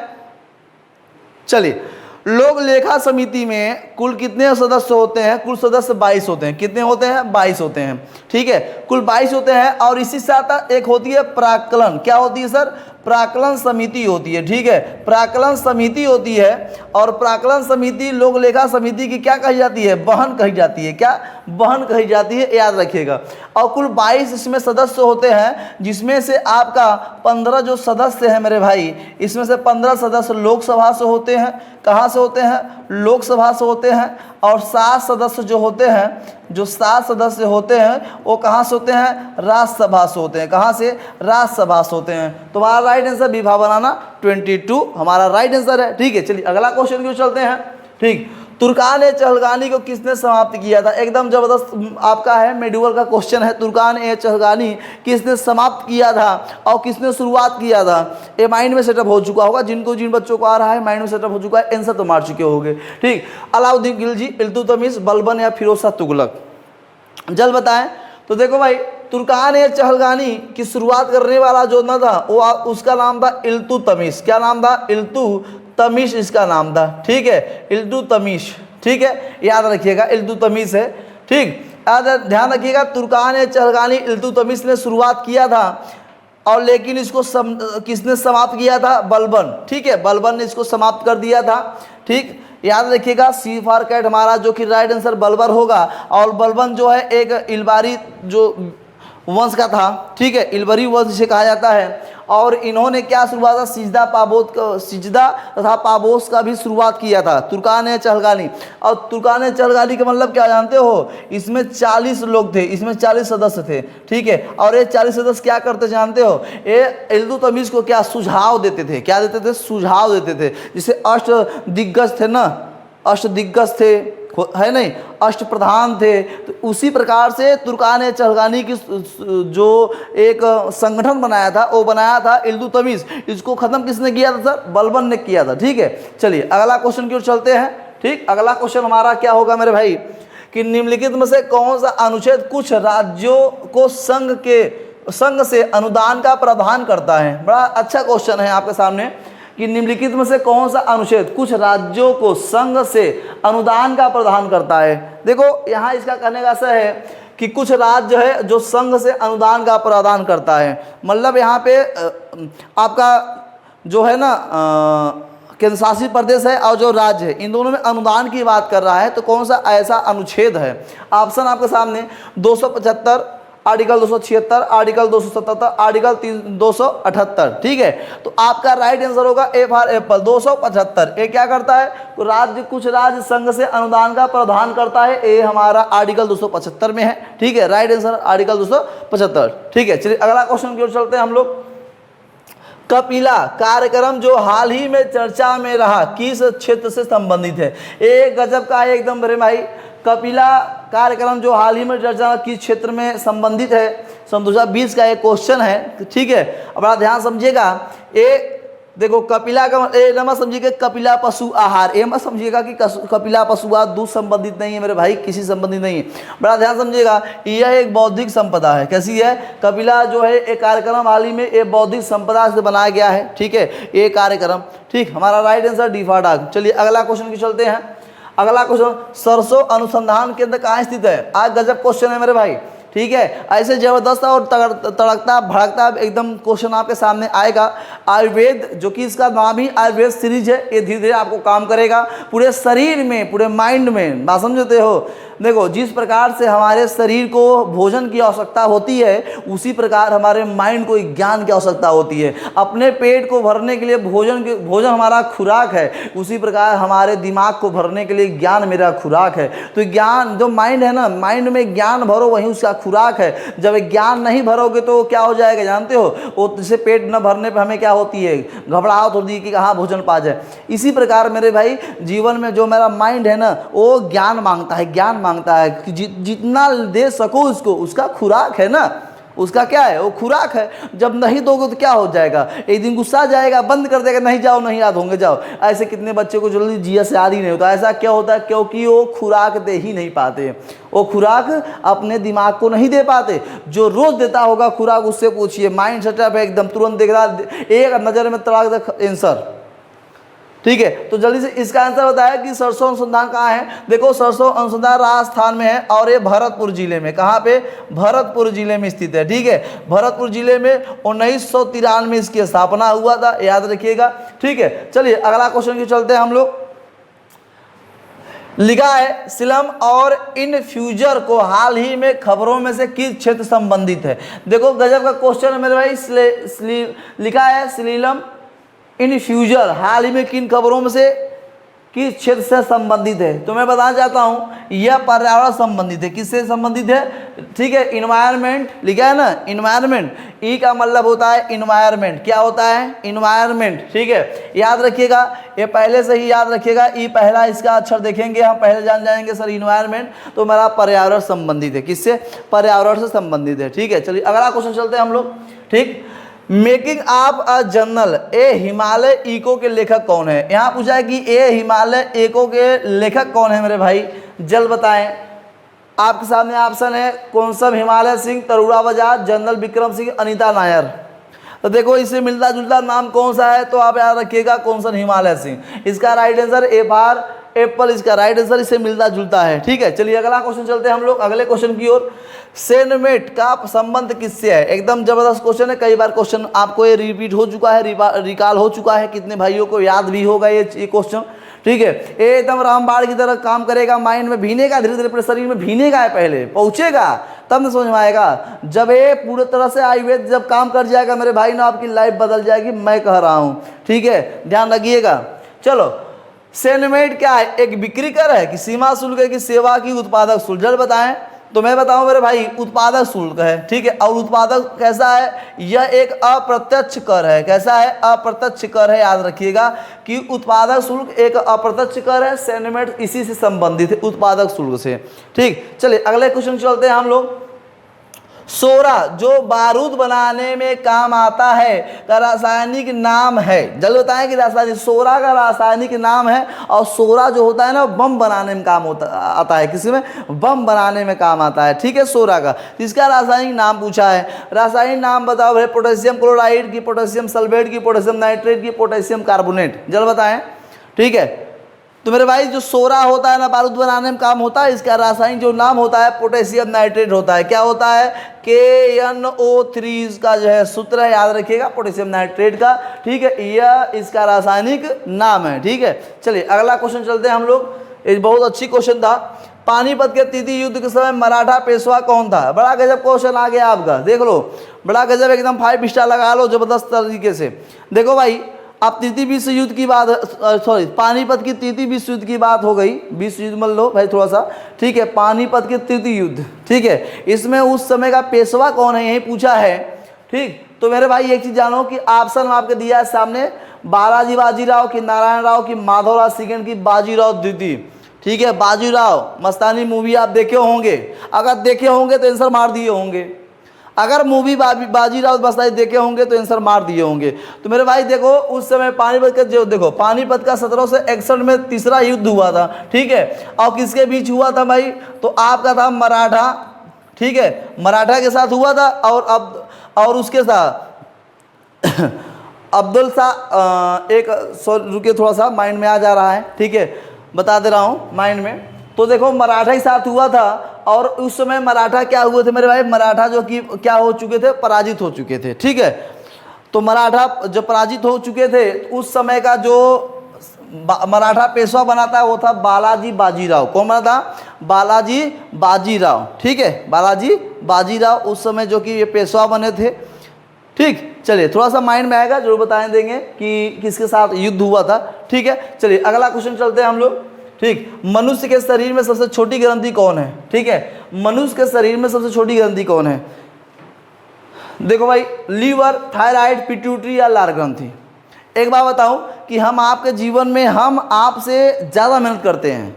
चलिए, लोक लेखा समिति में कुल कितने सदस्य होते हैं? कुल सदस्य 22 होते हैं। कितने होते हैं? 22 होते हैं। ठीक है, कुल 22 होते हैं। और इसी साथ एक होती है प्राक्कलन। क्या होती है सर? प्राक्कलन समिति होती है। ठीक है, प्राक्कलन समिति होती है और प्राक्कलन समिति लोक लेखा समिति की क्या कही जाती है? बहन कही जाती है। क्या? बहन कही जाती है, याद रखिएगा। और कुल 22 इसमें सदस्य होते हैं, जिसमें से आपका 15 जो सदस्य हैं मेरे भाई, इसमें से 15 सदस्य लोकसभा से होते हैं। कहाँ से होते हैं? लोकसभा से होते हैं। और 7 सदस्य जो होते हैं, जो 7 सदस्य होते हैं वो कहाँ से होते हैं? राज्यसभा से होते हैं। कहाँ से? राज्यसभा से होते हैं। तो हमारा राइट आंसर विभा बनाना 22 हमारा राइट आंसर है। ठीक है, चलिए अगला क्वेश्चन क्यों चलते हैं। ठीक, तुर्कान ए चहलगानी को किसने समाप्त किया था? एकदम जबरदस्त आपका है, मेडुअल का क्वेश्चन है। तुर्कान ए चहलगानी किसने समाप्त किया था और किसने शुरुआत किया था? ये माइंड में सेटअप हो चुका होगा, जिन बच्चों को आ रहा है माइंड में सेटअप हो चुका है, आंसर तो मार चुके होंगे। ठीक, अलाउद्दीन खिलजी, इल्तुतमिश, बलबन या फिरोज शाह तुगलक? जल्द बताएं। तो देखो भाई, तुर्कान ए चहलगानी की शुरुआत करने वाला जो ना था वो उसका नाम था इल्तुतमिश। क्या नाम था? इल्तुतमिश इसका नाम था। ठीक है, इल्तुतमिश। ठीक है, याद रखिएगा इल्तुतमिश है। ठीक। ध्यान रखिएगा, तुर्कान चहलगानी इल्तुतमिश ने शुरुआत किया था, और लेकिन इसको किसने समाप्त किया था? बलबन। ठीक है, बलबन ने इसको समाप्त कर दिया था। ठीक, याद रखिएगा सी फॉर कैट हमारा जो कि राइट आंसर बलबर होगा। और बलबन जो है एक इलबारी जो वंश का था, ठीक है, इलबरी वंश जिसे कहा जाता है। और इन्होंने क्या शुरुआत था? सिजदा तथा पाबोस का भी शुरुआत किया था, तुर्कान चहलगानी। और तुर्कान चहलगानी का मतलब क्या जानते हो? इसमें 40 लोग थे, इसमें 40 सदस्य थे। ठीक है, और ये 40 सदस्य क्या करते जानते हो? ये इल्तुतमिश को क्या सुझाव देते थे? क्या देते थे? सुझाव देते थे। जैसे अष्ट दिग्गज थे ना, अष्ट दिग्गज थे, है नहीं, अष्ट प्रधान थे। तो उसी प्रकार से तुर्कान चहलगानी की जो एक संगठन बनाया था, वो बनाया था इल्तुतमिश। इसको खत्म किसने किया था सर? बलबन ने किया था। ठीक है, चलिए अगला क्वेश्चन की ओर चलते हैं। ठीक, अगला क्वेश्चन हमारा क्या होगा मेरे भाई कि निम्नलिखित में से कौन सा अनुच्छेद कुछ राज्यों को संघ से अनुदान का प्रावधान करता है? बड़ा अच्छा क्वेश्चन है आपके सामने कि निम्नलिखित में से कौन सा अनुच्छेद कुछ राज्यों को संघ से अनुदान का प्रावधान करता है? देखो यहाँ इसका कहने का ऐसा है कि कुछ राज्य है जो संघ से अनुदान का प्रावधान करता है। मतलब यहाँ पे आपका जो है ना केंद्र शासित प्रदेश है और जो राज्य है, इन दोनों में अनुदान की बात कर रहा है। तो कौन सा ऐसा अनुच्छेद है? ऑप्शन आपके सामने 275, आर्टिकल 276, आर्टिकल 277, आर्टिकल 278। ठीक है, तो आपका राइट आंसर होगा ए फॉर एप्पल 275। ये क्या करता है? तो राज्य कुछ राज्य संघ से अनुदान का प्रावधान करता है, ये हमारा आर्टिकल 275 में है। ठीक है, राइट आंसर आर्टिकल 275। ठीक है, चलिए अगला क्वेश्चन की ओर चलते हैं हम लोग। कपिला कार्यक्रम जो हाल ही में चर्चा में रहा किस क्षेत्र से संबंधित है? एक गजब का है एकदम बड़े भाई। कपिला कार्यक्रम जो हाल ही में चर्चा किस क्षेत्र में संबंधित है? सन 2020 का एक क्वेश्चन है। ठीक है, अब बड़ा ध्यान समझिएगा। ये देखो कपिला का ए मत समझिएगा कपिला पशु आहार, ये मत समझिएगा कि कपिला पशु आहार दूध संबंधित नहीं है मेरे भाई, किसी संबंधित नहीं है। बड़ा ध्यान समझिएगा, यह एक बौद्धिक संपदा है। कैसी है? कपिला जो है एक कार्यक्रम हाल ही में एक बौद्धिक संपदा से बनाया गया है। ठीक है, ये कार्यक्रम। ठीक, हमारा right answer D for dog. चलिए अगला क्वेश्चन की चलते हैं। अगला क्वेश्चन, सरसों अनुसंधान केंद्र कहाँ स्थित है? आज गजब क्वेश्चन है मेरे भाई। ठीक है, ऐसे जबरदस्त और तड़कता भड़कता एकदम क्वेश्चन आपके सामने आएगा। आयुर्वेद जो कि इसका नाम ही आयुर्वेद सीरीज है, ये धीरे धीरे आपको काम करेगा पूरे शरीर में, पूरे माइंड में। बात समझते हो? देखो जिस प्रकार से हमारे शरीर को भोजन की आवश्यकता होती है, उसी प्रकार हमारे माइंड को ज्ञान की आवश्यकता होती है। अपने पेट को भरने के लिए भोजन हमारा खुराक है, उसी प्रकार हमारे दिमाग को भरने के लिए ज्ञान मेरा खुराक है। तो ज्ञान जो माइंड है ना, माइंड में ज्ञान भरो, वही उसका खुराक है। जब ज्ञान नहीं भरोगे तो क्या हो जाएगा जानते हो? वो जैसे पेट न भरने पर हमें क्या होती है? घबराहट होती है कि कहाँ भोजन पा जाए। इसी प्रकार मेरे भाई जीवन में जो मेरा माइंड है ना, वो ज्ञान मांगता है, ज्ञान मांगता है कि जितना दे सको उसको, उसका खुराक है ना, उसका क्या है? वो खुराक है। जब नहीं दोगे तो क्या हो जाएगा? एक दिन गुस्सा आ जाएगा, बंद कर देगा, नहीं जाओ, नहीं याद होंगे, जाओ। ऐसे कितने बच्चे को जल्दी जिया से याद ही नहीं होता। ऐसा क्या होता है? क्योंकि वो खुराक दे ही नहीं पाते, वो खुराक अपने दिमाग को नहीं दे पाते। जो रोज देता होगा खुराक, उससे पूछिए, माइंड सेटअप है एकदम, तुरंत देख रहा, एक नज़र में तड़ाक दे आंसर। ठीक है, तो जल्दी से इसका आंसर बताया कि सरसों अनुसंधान कहाँ है? देखो सरसों अनुसंधान राजस्थान में है और ये भरतपुर जिले में। कहाँ पे? भरतपुर जिले में स्थित है। ठीक है, भरतपुर जिले में 1993 में इसकी स्थापना हुआ था, याद रखिएगा। ठीक है, चलिए अगला क्वेश्चन की चलते हैं हम लोग। लिखा है सिलम और इनफ्यूजर को हाल ही में खबरों में से किस क्षेत्र संबंधित है? देखो गजब का क्वेश्चन है मेरे भाई। लिखा है सिलम इनफ्यूजर हाल ही में किन खबरों में से किस क्षेत्र से संबंधित है? तो मैं बताना चाहता हूँ यह पर्यावरण संबंधित है। किससे संबंधित है? ठीक है, इन्वायरमेंट लिखा है ना, इन्वायरमेंट। ई का मतलब होता है इन्वायरमेंट। क्या होता है? इन्वायरमेंट। ठीक है, याद रखिएगा, ये पहले से ही याद रखिएगा। ई पहला इसका अक्षर देखेंगे हम, पहले जान जाएंगे सर इन्वायरमेंट, तो मेरा पर्यावरण संबंधित है। किससे? पर्यावरण से संबंधित है। ठीक है, चलिए अगला क्वेश्चन चलते हैं हम लोग। ठीक, making of a general a Himalaya echo के लेखक कौन है? यहाँ पूछा है कि ए हिमालय इको के लेखक कौन है मेरे भाई, जल्द बताएं। आपके सामने ऑप्शन है कौनसम हिमालय सिंह, तरुणा बजाज, जनरल विक्रम सिंह, अनीता नायर। तो देखो इससे मिलता जुलता नाम कौन सा है? तो आप याद रखिएगा कौनसन हिमालय सिंह। इसका right answer A for Apple इसका राइट आंसर, इससे मिलता जुलता है। ठीक है, चलिए अगला क्वेश्चन चलते हैं हम लोग अगले क्वेश्चन की ओर। सेनमेट का संबंध किससे है? एकदम जबरदस्त क्वेश्चन है, कई बार क्वेश्चन आपको ये रिपीट हो चुका है, रिकॉल हो चुका है, कितने भाइयों को याद भी होगा ये क्वेश्चन। ठीक है, एकदम रामबाण की तरह काम करेगा, माइंड में भीनेगा, धीरे धीरे अपने शरीर में भीनेगा है, पहले पहुंचेगा तब न समझ में आएगा। जब ये पूरी तरह से आयुर्वेद जब काम कर जाएगा मेरे भाई ना, आपकी लाइफ बदल जाएगी, मैं कह रहा हूँ। ठीक है, ध्यान रखिएगा। चलो, सेनमेट क्या है? एक बिक्री कर है कि सीमा शुल्क है कि सेवा की उत्पादक शुल्क? जल्द बताएं। तो मैं बताऊं मेरे भाई, उत्पादक शुल्क है। ठीक है, और उत्पादक कैसा है? यह एक अप्रत्यक्ष कर है। कैसा है? अप्रत्यक्ष कर है। याद रखिएगा कि उत्पादक शुल्क एक अप्रत्यक्ष कर है, सेनमेट इसी से संबंधित है, उत्पादक शुल्क से। ठीक, चलिए अगले क्वेश्चन चलते हैं हम लोग। सोरा जो बारूद बनाने में काम आता है का रासायनिक नाम है? जल्द बताएं कि रासायनिक, सोरा का रासायनिक नाम है। और सोरा जो होता है ना, बम बनाने में काम आता है। किसी में? बम बनाने में काम आता है। ठीक है, सोरा का। इसका रासायनिक नाम पूछा है, रासायनिक नाम बताओ भाई। पोटेशियम क्लोराइड की, पोटेशियम सल्फेट की, पोटेशियम नाइट्रेट की, पोटेशियम कार्बोनेट? जल्द बताएं। ठीक है, तो मेरे भाई जो सोरा होता है ना, बारूद बनाने में काम होता है, इसका रासायनिक जो नाम होता है पोटेशियम नाइट्रेट होता है। क्या होता है? KNO3 इसका जो है सूत्र है, याद रखिएगा, पोटेशियम नाइट्रेट का। ठीक है, यह इसका रासायनिक नाम है। ठीक है, चलिए अगला क्वेश्चन चलते हैं हम लोग। एक बहुत अच्छी क्वेश्चन था। पानीपत के तृतीय युद्ध के समय मराठा पेशवा कौन था? बड़ा गजब क्वेश्चन आ गया आपका, देख लो, बड़ा गजब, एकदम 5 स्टार लगा लो जबरदस्त तरीके से। देखो भाई, अब तृतीय विश्व युद्ध की बात, सॉरी, पानीपत की तृतीय विश्व युद्ध की बात हो गई। विश्व युद्ध मान लो भाई थोड़ा सा। ठीक है, पानीपत के तृतीय युद्ध। ठीक है, इसमें उस समय का पेशवा कौन है, यही पूछा है। ठीक, तो मेरे भाई एक चीज जानो कि ऑप्शन आपके दिया है सामने, बालाजी बाजीराव की, नारायण राव की, माधवराव सेकंड की, बाजीराव द्वितीय। ठीक है, बाजीराव मस्तानी मूवी आप देखे होंगे, अगर देखे होंगे तो आंसर मार दिए होंगे। अगर मूवी बाजीराव मस्तानी देखे होंगे तो आंसर मार दिए होंगे। तो मेरे भाई देखो, उस समय पानीपत का जो, देखो पानीपत का 1761 में तीसरा युद्ध हुआ था। ठीक है, और किसके बीच हुआ था भाई? तो आपका था मराठा। ठीक है, मराठा के साथ हुआ था। और उसके साथ अब्दुल शाह, एक रुकिए थोड़ा सा माइंड में आ जा रहा है। ठीक है, बता दे रहा हूँ माइंड में। तो देखो, मराठा के साथ हुआ था। और उस समय मराठा क्या हुए थे मेरे भाई? मराठा जो कि क्या हो चुके थे? पराजित हो चुके थे। ठीक है, तो मराठा जो पराजित हो चुके थे, उस समय का जो मराठा पेशवा बना था वो था बालाजी बाजीराव। कौन बना था? बालाजी बाजीराव। ठीक है, बालाजी बाजीराव उस समय जो कि ये पेशवा बने थे। ठीक, चलिए थोड़ा सा माइंड में आएगा, जरूर बताएं देंगे कि किसके साथ युद्ध हुआ था। ठीक है, चलिए अगला क्वेश्चन चलते हैं हम लोग। ठीक, मनुष्य के शरीर में सबसे छोटी ग्रंथि कौन है? ठीक है, मनुष्य के शरीर में सबसे छोटी ग्रंथि कौन है? देखो भाई, लीवर, थायराइड, पिट्यूटरी या लार ग्रंथि? एक बात बताऊं कि हम आपके जीवन में हम आपसे ज़्यादा मेहनत करते हैं,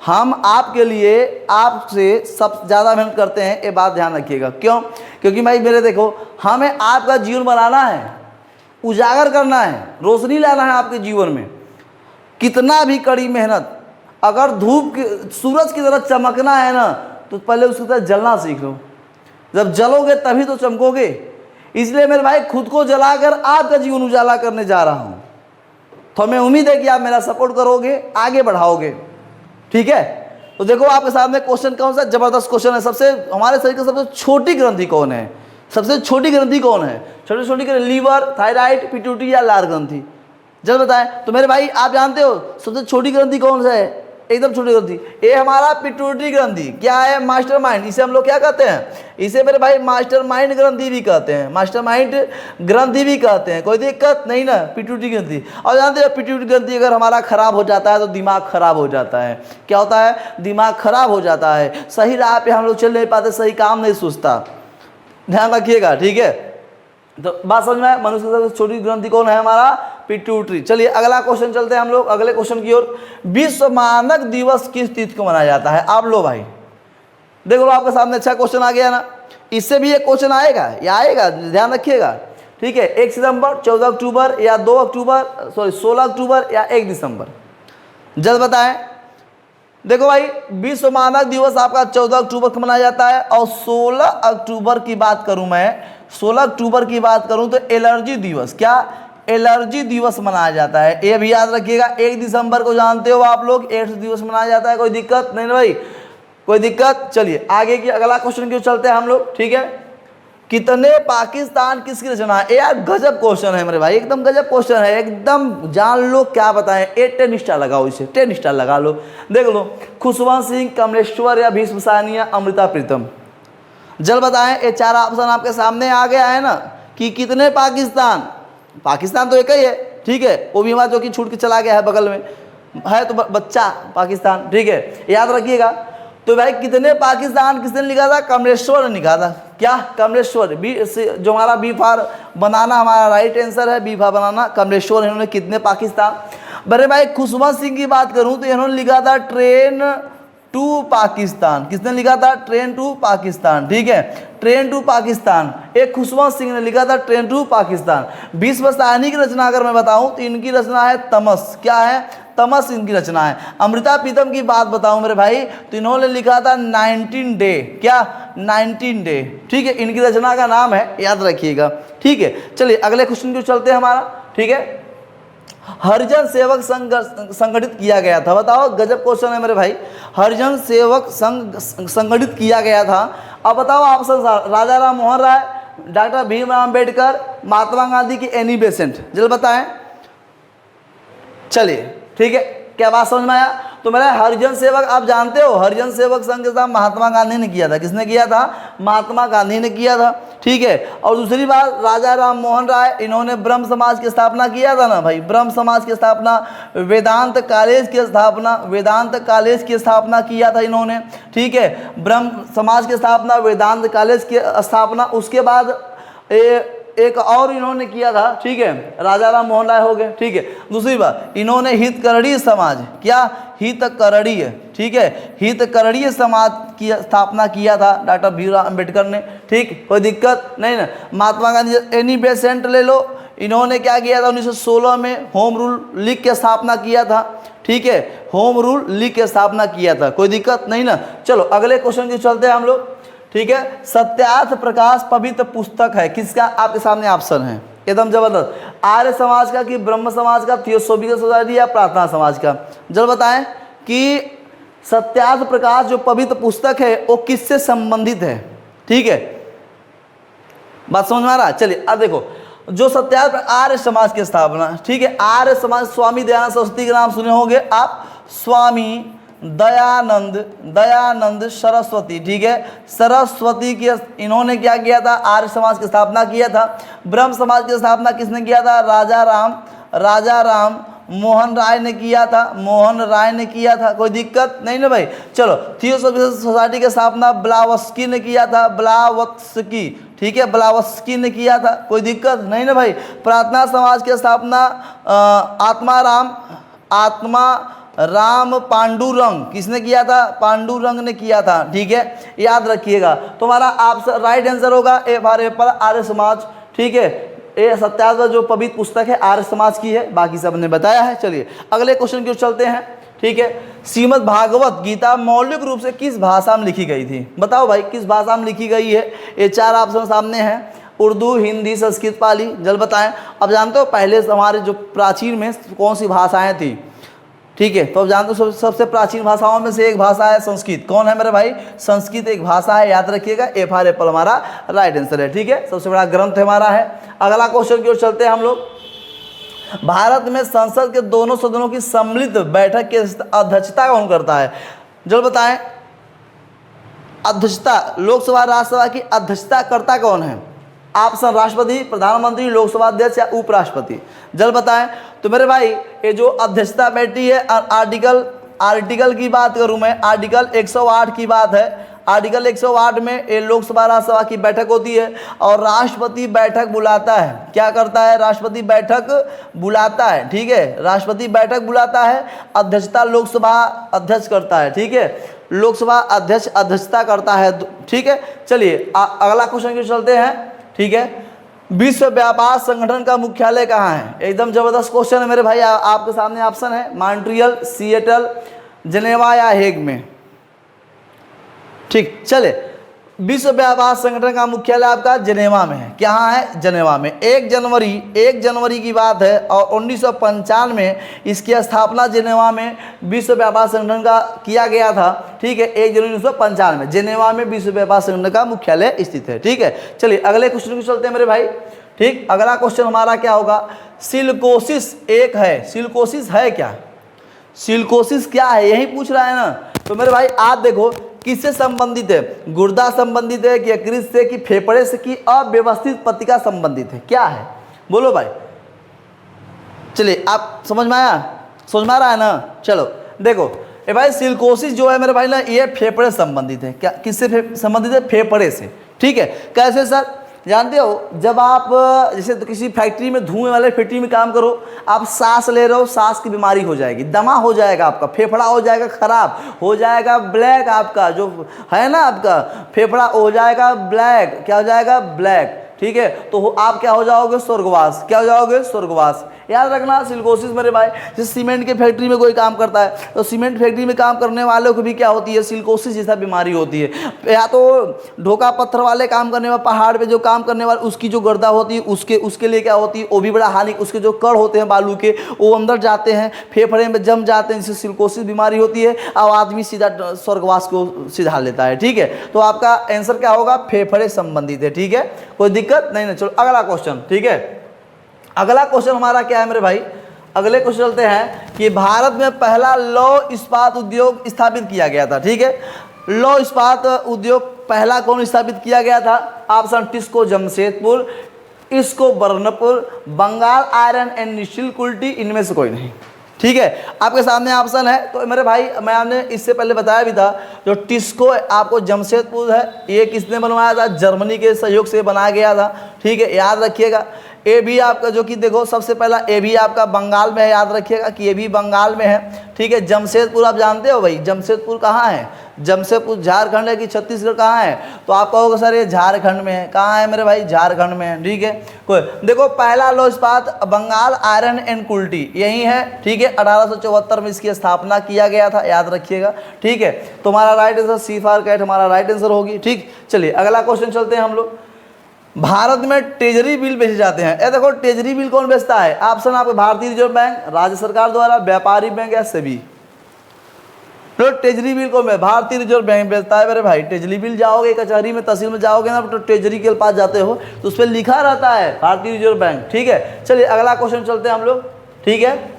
हम आपके लिए आपसे सब ज़्यादा मेहनत करते हैं, ये बात ध्यान रखिएगा। क्यों? क्योंकि भाई मेरे देखो, हमें आपका जीवन बनाना है, उजागर करना है, रोशनी लाना है आपके जीवन में। कितना भी कड़ी मेहनत, अगर धूप सूरज की तरह चमकना है ना, तो पहले उसकी तरह जलना सीख लो। जब जलोगे तभी तो चमकोगे। इसलिए मेरे भाई, खुद को जलाकर आपका जीवन उजाला करने जा रहा हूं। तो हमें उम्मीद है कि आप मेरा सपोर्ट करोगे, आगे बढ़ाओगे। ठीक है, तो देखो आपके सामने क्वेश्चन कौन सा जबरदस्त क्वेश्चन है। सबसे हमारे शरीर की सबसे छोटी ग्रंथि कौन है? सबसे छोटी ग्रंथि कौन है? छोटी छोटी ग्रंथि, लीवर, थायराइड, पिट्यूटरी या लार ग्रंथि? जल्द बताएं। तो मेरे भाई आप जानते हो सबसे छोटी ग्रंथि कौन सा है? एकदम छोटी ग्रंथि, ये हमारा पिट्यूटरी ग्रंथि। क्या है? मास्टरमाइंड। इसे हम लोग क्या कहते हैं? इसे मेरे भाई मास्टरमाइंड ग्रंथि भी कहते हैं, मास्टरमाइंड ग्रंथि भी कहते हैं। कोई दिक्कत नहीं ना, पिट्यूटरी ग्रंथि। और जानते हो पिट्यूटरी ग्रंथि अगर हमारा खराब हो जाता है तो दिमाग खराब हो जाता है। क्या होता है? दिमाग खराब हो जाता है, सही राह पे हम लोग चल नहीं पाते, सही काम नहीं सोचता। ध्यान रखिएगा। ठीक है, तो बात समझ में आए? मनुष्य की सबसे छोटी ग्रंथि कौन है? हमारा पिट्यूटरी। चलिए अगला क्वेश्चन चलते हैं हम लोग अगले क्वेश्चन की ओर। विश्व मानक दिवस किस तिथि को मनाया जाता है? आप लो भाई, देखो आपके सामने अच्छा क्वेश्चन आ गया ना, इससे भी एक क्वेश्चन आएगा, या आएगा, ध्यान रखिएगा। ठीक है, 1 सितंबर, 14 अक्टूबर या 2 अक्टूबर, सॉरी 16 अक्टूबर या 1 दिसंबर? जल्द बताएं। देखो भाई, विश्व मानक दिवस आपका 14 अक्टूबर को मनाया जाता है। और 16 अक्टूबर की बात करूं मैं, 16 अक्टूबर की बात करूं तो एलर्जी दिवस, क्या एलर्जी दिवस मनाया जाता है? ये भी याद रखिएगा, 1 दिसंबर को जानते हो आप लोग एड्स दिवस मनाया जाता है। कोई दिक्कत नहीं ना भाई, कोई दिक्कत? चलिए आगे की अगला क्वेश्चन क्यों चलते हैं हम लोग, ठीक है। कितने पाकिस्तान किसकी रचना है? यार गजब क्वेश्चन है मेरे भाई, एकदम गजब क्वेश्चन है, एकदम जान लो क्या बताएं। 10 स्टार लगाओ इसे, 10 स्टार लगा लो। देख लो, खुशवंत सिंह, कमलेश्वर या भीष्म सानिया, अमृता प्रीतम। जल्द बताएं, ये 4 ऑप्शन आपके सामने आ गया है ना कि कितने पाकिस्तान। पाकिस्तान तो एक ही है, ठीक है, वो भी हमारा जो कि छूट के चला गया है, बगल में है तो बच्चा पाकिस्तान, ठीक है, याद रखिएगा। तो भाई कितने पाकिस्तान किसने लिखा था? कमलेश्वर ने लिखा था। क्या? कमलेश्वर। बी जो हमारा बी फॉर बनाना हमारा राइट आंसर है, बी फॉर बनाना, कमलेश्वर। इन्होंने कितने पाकिस्तान। बड़े भाई खुशवंत सिंह की बात करूं तो इन्होंने लिखा था ट्रेन टू पाकिस्तान। किसने लिखा था? ट्रेन टू पाकिस्तान, ठीक है, ट्रेन टू पाकिस्तान। एक खुशवंत सिंह ने लिखा था ट्रेन टू पाकिस्तान। भीष्म साहनी की रचना अगर मैं बताऊं तो इनकी रचना है तमस। क्या है? तमस इनकी रचना है। अमृता प्रीतम की बात बताऊं मेरे भाई तो इन्होंने लिखा था 19 डे। क्या? 19 डे, ठीक है, इनकी रचना का नाम है, याद रखिएगा, ठीक है। चलिए अगले क्वेश्चन को चलते हैं हमारा, ठीक है। हरिजन सेवक संघ संगठित किया गया था, बताओ, गजब क्वेश्चन है मेरे भाई। हरिजन सेवक संघ संगठित किया गया था, अब बताओ ऑप्शन। राजा राम मोहन राय, डॉक्टर भीमराव अम्बेडकर, महात्मा गांधी की एनी बेसेंट। जल्द बताएं। चलिए ठीक है, क्या बात समझ में आया? तो मेरा हरिजन सेवक आप जानते हो, हरिजन सेवक संघ का महात्मा गांधी ने किया था। किसने किया था? महात्मा गांधी ने किया था, ठीक है। और दूसरी बात, राजा राम मोहन राय, इन्होंने ब्रह्म समाज की स्थापना किया था ना भाई, ब्रह्म समाज की स्थापना, वेदांत कॉलेज की स्थापना, वेदांत कॉलेज की स्थापना किया था इन्होंने, ठीक है, ब्रह्म समाज की स्थापना, वेदांत कॉलेज की स्थापना। उसके बाद एक और इन्होंने किया था, ठीक है, राजा राम मोहन राय हो गए, ठीक है। दूसरी बात, इन्होंने हितकरणीय समाज, क्या? हितकरणीय, ठीक है, हितकरणीय समाज की स्थापना किया था डॉक्टर भीमराव अम्बेडकर ने, ठीक, कोई दिक्कत नहीं ना। महात्मा गांधी एनी बेसेंट ले लो, इन्होंने क्या किया था? 1916 में होम रूल लीग की स्थापना किया था, ठीक है, होम रूल लीग की स्थापना किया था, कोई दिक्कत नहीं ना। चलो अगले क्वेश्चन की चलते हैं हम लोग, ठीक है। सत्यार्थ प्रकाश पवित्र पुस्तक है किसका? आपके सामने ऑप्शन है, एकदम जबरदस्त। आर्य समाज का कि ब्रह्म समाज का, थियोसॉफिकल सोसाइटी या प्रार्थना समाज का? जल्द बताएं कि सत्यार्थ प्रकाश जो पवित्र पुस्तक है वो किससे संबंधित है, ठीक है, बात समझ में आ रहा है? चलिए अब देखो, जो सत्यार्थ आर्य समाज की स्थापना, ठीक है, आर्य समाज, स्वामी दयानंद सरस्वती के नाम सुने होंगे आप, स्वामी दयानंद सरस्वती, ठीक है, सरस्वती की इन्होंने क्या किया था? आर्य समाज की स्थापना किया था। ब्रह्म समाज की स्थापना किसने किया था? राजा राम मोहन राय ने किया था, मोहन राय ने किया था, कोई दिक्कत नहीं ना भाई। चलो, थियोसॉफिकल सोसाइटी की स्थापना ब्लावस्की ने किया था, ब्लावत्स्की, ठीक है, ब्लावस्की ने किया था, कोई दिक्कत नहीं ना भाई। प्रार्थना समाज की स्थापना आत्मा राम पांडुरंग, किसने किया था? पांडुरंग ने किया था, ठीक है, याद रखिएगा। तुम्हारा ऑप्शन राइट आंसर होगा A for Apple, Arya Samaj, ठीक है। ये सत्याग्रह जो पवित्र पुस्तक है आर्य समाज की है, बाकी सब ने बताया है। चलिए अगले क्वेश्चन की ओर चलते हैं, ठीक है। श्रीमद् भागवत गीता मौलिक रूप से किस भाषा में लिखी गई थी? बताओ भाई किस भाषा में लिखी गई है? ये 4 ऑप्शन सामने हैं, उर्दू, हिंदी, संस्कृत, पाली। जल्द बताएं। अब जानते हो पहले हमारे जो प्राचीन में कौन सी भाषाएं थी, ठीक है, तो अब जानते हो सबसे प्राचीन भाषाओं में से एक भाषा है संस्कृत। कौन है मेरे भाई? संस्कृत एक भाषा है, याद रखिएगा। ए फॉर एप्पल हमारा राइट आंसर है, ठीक है, सबसे बड़ा ग्रंथ हमारा है। अगला क्वेश्चन की ओर चलते हैं हम लोग। भारत में संसद के दोनों सदनों की सम्मिलित बैठक की अध्यक्षता कौन करता है? जल्द बताएं। अध्यक्षता, लोकसभा राज्यसभा की अध्यक्षता करता कौन है? ऑप्शन राष्ट्रपति, प्रधानमंत्री, लोकसभा अध्यक्ष या उपराष्ट्रपति। जल्द बताएं। तो मेरे भाई ये जो अध्यक्षता बैठी है, आर्टिकल की बात करूं मैं, आर्टिकल 108 की बात है। आर्टिकल 108 में ये लोकसभा राज्यसभा की बैठक होती है और राष्ट्रपति बैठक बुलाता है। क्या करता है? राष्ट्रपति बैठक बुलाता है, ठीक है, राष्ट्रपति बैठक बुलाता है। अध्यक्षता लोकसभा अध्यक्ष करता है, ठीक है, लोकसभा अध्यक्ष अध्यक्षता करता है, ठीक है। चलिए अगला क्वेश्चन की चलते हैं, ठीक है। विश्व व्यापार संगठन का मुख्यालय कहाँ है? एकदम जबरदस्त क्वेश्चन है मेरे भाई, आपके सामने ऑप्शन है, मॉन्ट्रियल, सिएटल, जिनेवा या हेग में, ठीक। चले विश्व व्यापार संगठन का मुख्यालय आपका जिनेवा में है। कहाँ है? जिनेवा में। 1 जनवरी की बात है और 1995 में इसकी स्थापना जिनेवा में विश्व व्यापार संगठन का किया गया था। ठीक है, 1 जनवरी 1995 में जिनेवा में विश्व व्यापार संगठन का मुख्यालय स्थित है। ठीक है, चलिए अगले क्वेश्चन को चलते हैं मेरे भाई। ठीक, अगला क्वेश्चन हमारा क्या होगा? सिलिकोसिस एक है, सिलिकोसिस है क्या? सिलिकोसिस क्या है, यही पूछ रहा है ना। तो मेरे भाई आप देखो किससे संबंधित है? गुर्दा संबंधित है कि यकृत से कि फेफड़े से कि अव्यवस्थित पत्रिका संबंधित है? क्या है बोलो भाई। चलिए आप समझ में आया, समझ में आ रहा है ना। चलो देखो ए भाई सिलिकोसिस जो है मेरे भाई ना ये फेफड़े संबंधित है। क्या किससे संबंधित है? फेफड़े से। ठीक है, कैसे सर? जानते हो जब आप जैसे तो किसी फैक्ट्री में धुएं वाले फैक्ट्री में काम करो, आप सांस ले रहे हो, सांस की बीमारी हो जाएगी, दमा हो जाएगा, आपका फेफड़ा हो जाएगा खराब, हो जाएगा ब्लैक, आपका जो है ना आपका फेफड़ा हो जाएगा ब्लैक। क्या हो जाएगा? ब्लैक। ठीक है, तो आप क्या हो जाओगे? स्वर्गवास। क्या हो जाओगे? स्वर्गवास। याद रखना सिलिकोसिस मेरे भाई, जैसे सीमेंट के फैक्ट्री में कोई काम करता है तो सीमेंट फैक्ट्री में काम करने वालों को भी क्या होती है? सिलिकोसिस जैसा बीमारी होती है। या तो ढोका पत्थर वाले काम करने वाले, पहाड़ पे जो काम करने वाले, उसकी जो गर्दा होती है उसके लिए क्या होती है? वो भी बड़ा हानि, उसके जो कण होते हैं बालू के वो अंदर जाते हैं, फेफड़े में जम जाते हैं, जिससे सिलिकोसिस बीमारी होती है और आदमी सीधा स्वर्गवास को सीधा लेता है। ठीक है, तो आपका आंसर क्या होगा? फेफड़े संबंधित है। ठीक है, कोई दिक्कत नहीं ना। चलो अगला क्वेश्चन। ठीक है, अगला क्वेश्चन हमारा क्या है मेरे भाई? अगले क्वेश्चन चलते हैं कि भारत में पहला लौह इस्पात उद्योग स्थापित किया गया था। ठीक है, लौह इस्पात उद्योग पहला कौन स्थापित किया गया था? ऑप्शन टिस्को जमशेदपुर, इसको Burnpur, Bengal iron and steel Kulti, इनमें से कोई नहीं। ठीक है, आपके सामने ऑप्शन है। तो मेरे भाई मैं आपने इससे पहले बताया भी था, जो टिस्को आपको जमशेदपुर है ये किसने बनवाया था? जर्मनी के सहयोग से बनाया गया था। ठीक है, याद रखिएगा। ए भी आपका जो कि देखो सबसे पहला ए भी आपका बंगाल में है, याद रखिएगा कि ये भी बंगाल में है। ठीक है, जमशेदपुर आप जानते हो भाई, जमशेदपुर कहाँ है? जमशेदपुर झारखंड है कि छत्तीसगढ़ कहाँ है? तो आप कहोगे सर ये झारखंड में है। कहाँ है मेरे भाई? झारखंड में है। ठीक है, कोई देखो पहला लौह इस्पात बंगाल आयरन एंड कुल्टी यही है। ठीक है, 1874 में इसकी स्थापना किया गया था, याद रखिएगा। ठीक है, तुम्हारा right answer C for cat हमारा राइट आंसर होगी। ठीक, चलिए अगला क्वेश्चन चलते हैं हम लोग। भारत में ट्रेजरी बिल बेचे जाते हैं। ये देखो ट्रेजरी बिल कौन बेचता है? ऑप्शन आपको भारतीय रिजर्व बैंक, राज्य सरकार द्वारा, व्यापारी बैंक या सेबी। तो ट्रेजरी बिल कौन है? भारतीय रिजर्व बैंक बेचता है मेरे भाई। ट्रेजरी बिल जाओगे कचहरी में, तहसील में जाओगे ना तो ट्रेजरी के पास जाते हो तो उस पर लिखा रहता है भारतीय रिजर्व बैंक। ठीक है, चलिए अगला क्वेश्चन चलते हैं हम लोग। ठीक है,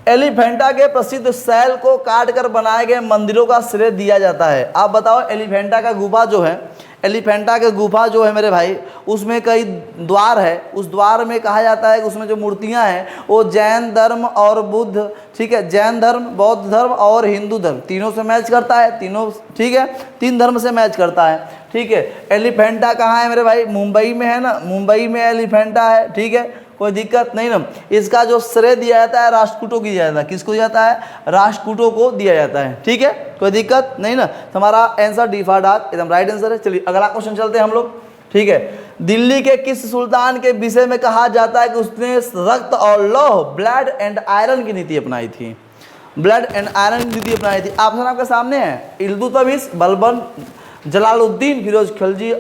एलिफेंटा के प्रसिद्ध सैल को काट कर बनाए गए मंदिरों का श्रेय दिया जाता है। आप बताओ एलिफेंटा का गुफा जो है, एलिफेंटा के गुफा जो है मेरे भाई उसमें कई द्वार है, उस द्वार में कहा जाता है कि उसमें जो मूर्तियां हैं वो जैन धर्म और बुद्ध, ठीक है, जैन धर्म, बौद्ध धर्म और हिंदू धर्म तीनों से मैच करता है, तीनों। ठीक है, 3 धर्म से मैच करता है। ठीक है, एलिफेंटा कहाँ है मेरे भाई? मुंबई में है ना, मुंबई में एलिफेंटा है। ठीक है, कोई दिक्कत नहीं ना। इसका जो श्रेय दिया जाता है राष्ट्रकूटों को दिया जाता है। किसको दिया जाता है? राष्ट्रकूटों को दिया जाता है। ठीक है, कोई दिक्कत नहीं ना। हमारा आंसर डी फॉर डॉग एकदम राइट आंसर है। चलिए अगला क्वेश्चन चलते हैं हम लोग। ठीक है, दिल्ली के किस सुल्तान के विषय में कहा जाता है कि उसने रक्त और लौह, ब्लड एंड आयरन की नीति अपनाई थी? ब्लड एंड आयरन की नीति अपनाई थी। ऑप्शन आपके सामने है, इल्तुतमिश, बलबन, जलालुद्दीन, फिरोज खिलजी,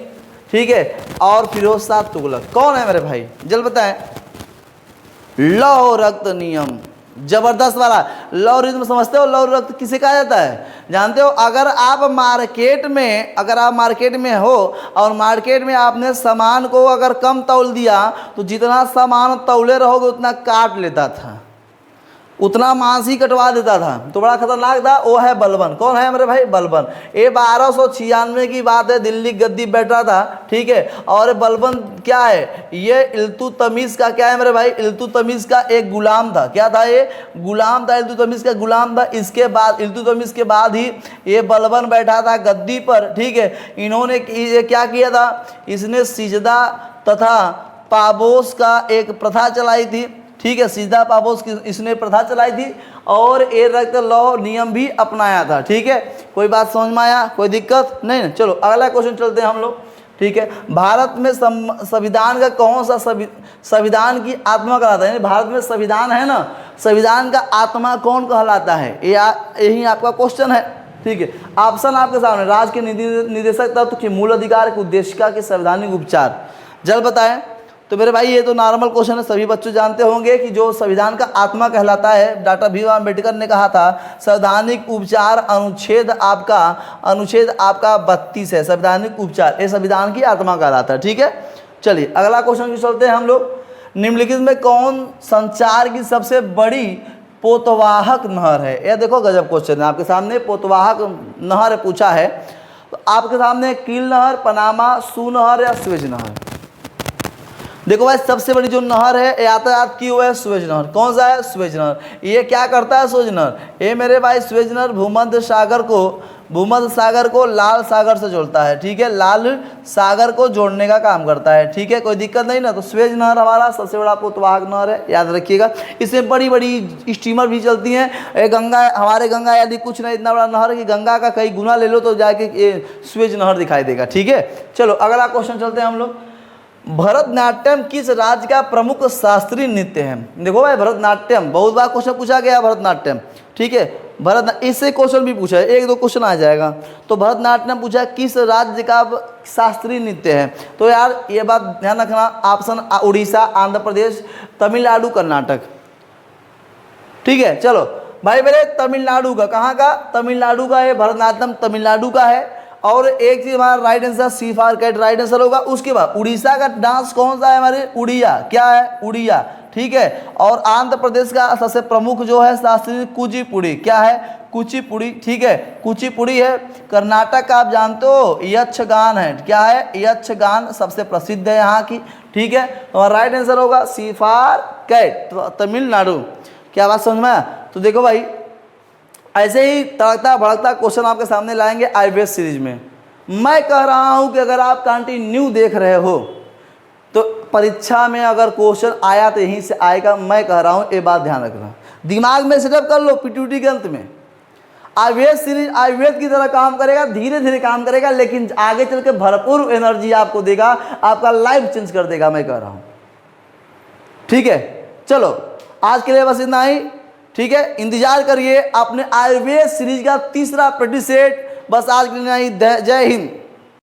ठीक है, और फिरोज शाह तुगलक। कौन है मेरे भाई? जल्द बताएं। लौह रक्त नियम, जबरदस्त वाला। लौह रिज्म समझते हो? लौह रक्त किसे कहा जाता है जानते हो? अगर आप मार्केट में हो और मार्केट में आपने सामान को अगर कम तौल दिया तो जितना सामान तौले रहोगे उतना काट लेता था, उतना मांस ही कटवा देता था, तो बड़ा खतरनाक था। वो है बलबन। कौन है मेरे भाई? बलबन। ये 1296 की बात है, दिल्ली गद्दी बैठा था। ठीक है, और बलबन क्या है? ये इल्तुतमिश का क्या है मेरे भाई? इल्तुतमिश का एक गुलाम था। क्या था ये? गुलाम था, इल्तुतमिश का गुलाम था। इसके बाद इल्तुतमिश के बाद ही ये बलबन बैठा था गद्दी पर। ठीक है, इन्होंने क्या किया था? इसने सिजदा तथा पाबोस का एक प्रथा चलाई थी। ठीक है, सीधा पाबोस की इसने प्रथा चलाई थी और ये रक्त लौह नियम भी अपनाया था। ठीक है, कोई बात समझ में आया? कोई दिक्कत नहीं ना। चलो अगला क्वेश्चन चलते हैं हम लोग। ठीक है, भारत में संविधान का कौन सा संविधान की आत्मा कहलाता है? भारत में संविधान है ना, संविधान का आत्मा कौन कहलाता है? यही आपका क्वेश्चन है। ठीक है। ऑप्शन आपके सामने, राज्य के निदेशक तत्व के मूल अधिकार के उद्देशिका के संवैधानिक उपचार जल्द बताएं। तो मेरे भाई ये तो नॉर्मल क्वेश्चन है, सभी बच्चे जानते होंगे कि जो संविधान का आत्मा कहलाता है, डॉक्टर भीमराव अम्बेडकर ने कहा था संवैधानिक उपचार अनुच्छेद आपका 32 है, संवैधानिक उपचार, ये संविधान की आत्मा कहलाता है। ठीक है, चलिए अगला क्वेश्चन की चलते हैं हम लोग। निम्नलिखित में कौन संचार की सबसे बड़ी पोतवाहक नहर है? यह देखो गजब क्वेश्चन है आपके सामने, पोतवाहक नहर पूछा है। तो आपके सामने कील नहर, पनामा, सू नहर या स्वेज नहर। देखो भाई सबसे बड़ी जो नहर है यातायात की वो है स्वेज नहर। कौन सा है? स्वेज नहर। ये क्या करता है स्वेज नहर? ये मेरे भाई स्वेज नहर भूमध्य सागर को लाल सागर से जोड़ता है। ठीक है, लाल सागर को जोड़ने का काम करता है। ठीक है, कोई दिक्कत नहीं ना। तो स्वेज नहर हमारा सबसे बड़ा पोतवाहक नहर है, याद रखिएगा। इसमें बड़ी बड़ी स्टीमर भी चलती हैं। गंगा, हमारे गंगा यदि कुछ नहीं इतना बड़ा नहर है कि गंगा का कई गुना ले लो तो जाके ये स्वेज नहर दिखाई देगा। ठीक है, चलो अगला क्वेश्चन चलते हैं हम लोग। भरतनाट्यम किस राज्य का प्रमुख शास्त्रीय नृत्य है? देखो भाई भरतनाट्यम बहुत बार क्वेश्चन पूछा गया भरतनाट्यम। ठीक है, इससे क्वेश्चन भी पूछा है, एक दो क्वेश्चन आ जाएगा। तो भरतनाट्यम पूछा किस राज्य का शास्त्रीय नृत्य है? तो यार ये बात ध्यान रखना, ऑप्शन उड़ीसा, आंध्र प्रदेश, तमिलनाडु, कर्नाटक। ठीक है, चलो भाई मेरे तमिलनाडु का, कहाँ का? तमिलनाडु का है भरतनाट्यम, तमिलनाडु का है। और एक चीज हमारा right answer C for cat right answer होगा। उसके बाद उड़ीसा का डांस कौन सा है हमारे? उड़िया। क्या है? उड़िया। ठीक है, और आंध्र प्रदेश का सबसे प्रमुख जो है शास्त्रीय कुचिपुड़ी। क्या है? कुचिपुड़ी। ठीक है, कुचिपुड़ी है। कर्नाटक का आप जानते हो यक्षगान है। क्या है? यक्षगान सबसे प्रसिद्ध है यहाँ की। ठीक है, तो राइट आंसर होगा सी फॉर कैट, तमिलनाडु। क्या बात समझ में आया? तो देखो भाई ऐसे ही तड़कता भड़कता क्वेश्चन आपके सामने लाएंगे IBS सीरीज में। मैं कह रहा हूं कि अगर आप कंटिन्यू देख रहे हो तो परीक्षा में अगर क्वेश्चन आया तो यहीं से आएगा। मैं कह रहा हूं, ये बात ध्यान रखना, दिमाग में सेटअप कर लो। PTUT के अंत में IBS सीरीज IBS की तरह काम करेगा, धीरे धीरे काम करेगा, लेकिन आगे चल के भरपूर एनर्जी आपको देगा, आपका लाइफ चेंज कर देगा, मैं कह रहा हूं। ठीक है, चलो आज के लिए बस इतना ही। ठीक है, इंतजार करिए अपने IBS सीरीज का तीसरा प्रैक्टिस सेट। बस आज के लिए नहीं, जय हिंद।